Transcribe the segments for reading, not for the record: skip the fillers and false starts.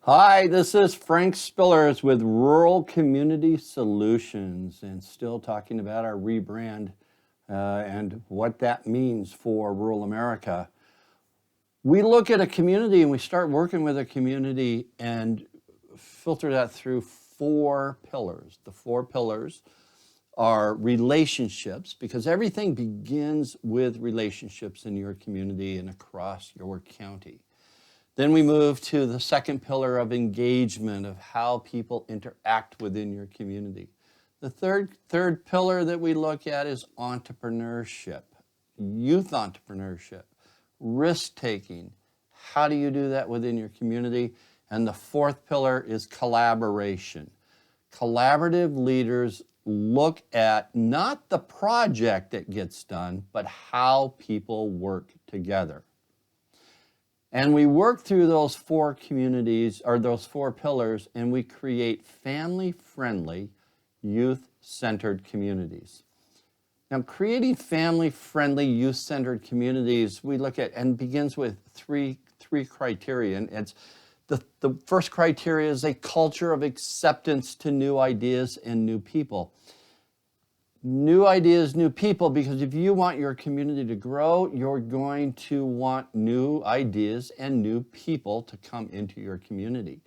Hi, this is Frank Spillers with Rural Community Solutions, and still talking about our rebrand and what that means for rural America. We look at a community and we start working with a community and filter that through 4 pillars. The 4 pillars are relationships, because everything begins with relationships in your community and across your county. Then we move to the second pillar of engagement, of how people interact within your community. The third pillar that we look at is entrepreneurship, youth entrepreneurship, risk-taking. How do you do that within your community? And the fourth pillar is collaboration. Collaborative leaders look at not the project that gets done, but how people work together. And we work through those 4 communities, or those 4 pillars, and we create family-friendly, youth-centered communities. Now, creating family-friendly, youth-centered communities, we look at, and begins with three criteria. And it's the first criteria is a culture of acceptance to new ideas and new people. New ideas, new people, because if you want your community to grow, you're going to want new ideas and new people to come into your community.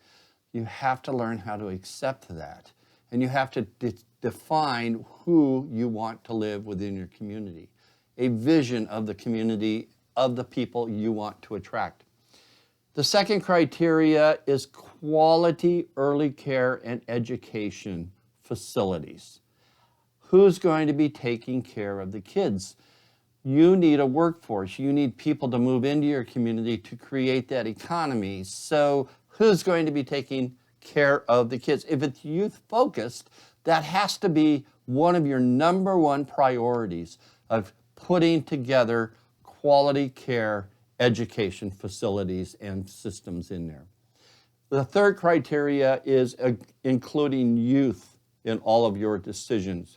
You have to learn how to accept that. And you have to define who you want to live within your community. A vision of the community, of the people you want to attract. The second criteria is quality early care and education facilities. Who's going to be taking care of the kids? You need a workforce. You need people to move into your community to create that economy. So who's going to be taking care of the kids? If it's youth focused, that has to be one of your number 1 priorities of putting together quality care, education facilities and systems in there. The third criteria is including youth in all of your decisions.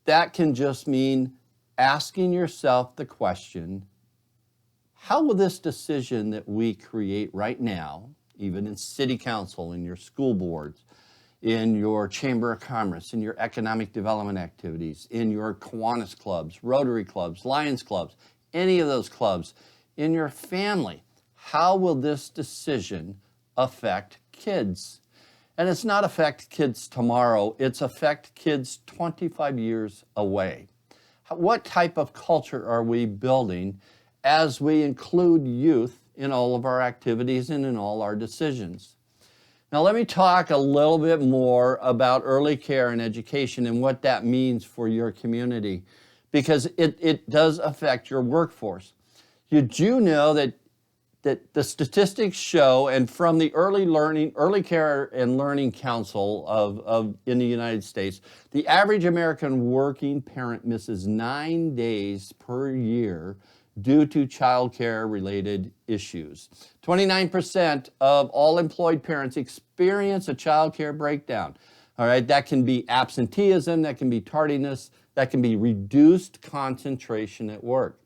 That can just mean asking yourself the question, how will this decision that we create right now, even in city council, in your school boards, in your chamber of commerce, in your economic development activities, in your Kiwanis clubs, Rotary clubs, Lions clubs, any of those clubs, in your family, how will this decision affect kids? And it's not affect kids tomorrow, it's affect kids 25 years away. What type of culture are we building as we include youth in all of our activities and in all our decisions? Now let me talk a little bit more about early care and education and what that means for your community, because it does affect your workforce. You do know that the statistics show, and from the Early Care and Learning Council in the United States, the average American working parent misses 9 days per year due to child care related issues. 29% of all employed parents experience a child care breakdown. All right, that can be absenteeism, that can be tardiness, that can be reduced concentration at work.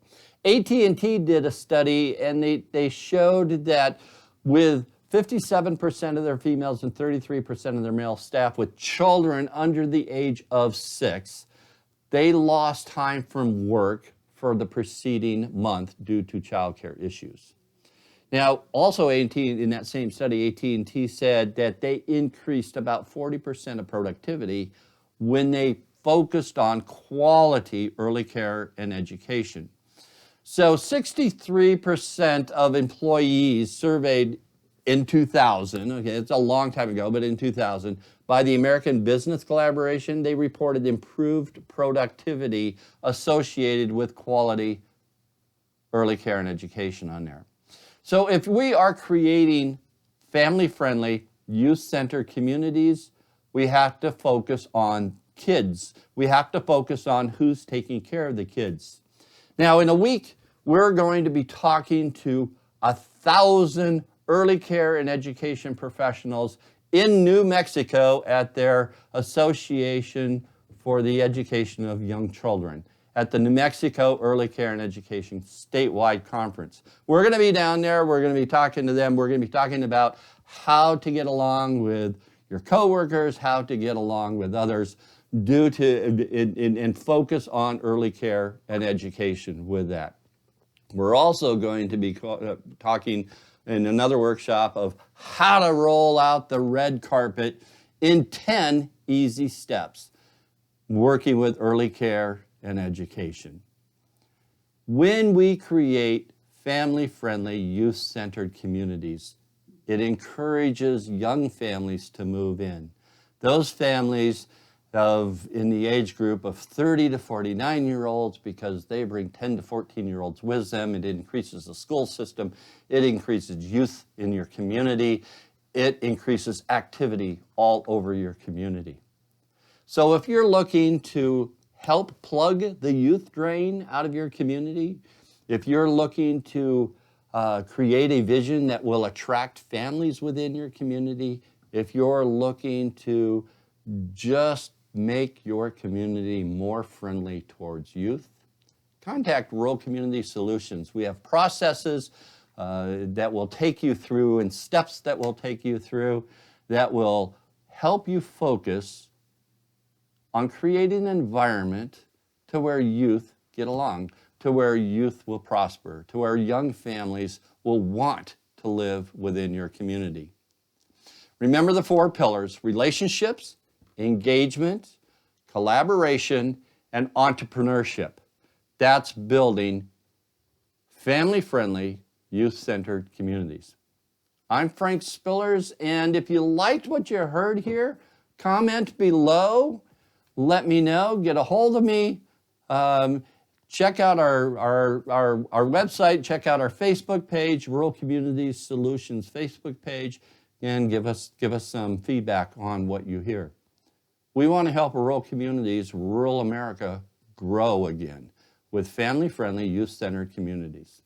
AT&T did a study, and they showed that with 57% of their females and 33% of their male staff with children under the age of 6, they lost time from work for the preceding month due to child care issues. Now, also AT&T, in that same study, AT&T said that they increased about 40% of productivity when they focused on quality early care and education. So 63% of employees surveyed in 2000, okay, it's a long time ago, but in 2000, by the American Business Collaboration, they reported improved productivity associated with quality early care and education on there. So if we are creating family-friendly, youth-centered communities, we have to focus on kids. We have to focus on who's taking care of the kids. Now, in a week, we're going to be talking to 1,000 early care and education professionals in New Mexico at their Association for the Education of Young Children. at the New Mexico Early Care and Education Statewide Conference. We're going to be down there. We're going to be talking to them. We're going to be talking about how to get along with your coworkers, how to get along with others, and focus on early care and education with that. We're also going to be talking in another workshop of how to roll out the red carpet in 10 easy steps, working with early care and education. When we create family-friendly, youth-centered communities, it encourages young families to move in. Those families in the age group of 30 to 49-year-olds, because they bring 10 to 14-year-olds with them. It increases the school system. It increases youth in your community. It increases activity all over your community. So if you're looking to help plug the youth drain out of your community, if you're looking to create a vision that will attract families within your community, if you're looking to just make your community more friendly towards youth, contact Rural Community Solutions. We have processes that will take you through and steps that will take you through that will help you focus on creating an environment to where youth get along, to where youth will prosper, to where young families will want to live within your community. Remember the 4 pillars: relationships, engagement, collaboration, and entrepreneurship. That's building family-friendly, youth-centered communities. I'm Frank Spillers, and if you liked what you heard here, comment below, let me know, get a hold of me, check out our website, check out our Facebook page, Rural Community Solutions Facebook page, and give us some feedback on what you hear. We want to help rural communities, rural America, grow again with family-friendly, youth-centered communities.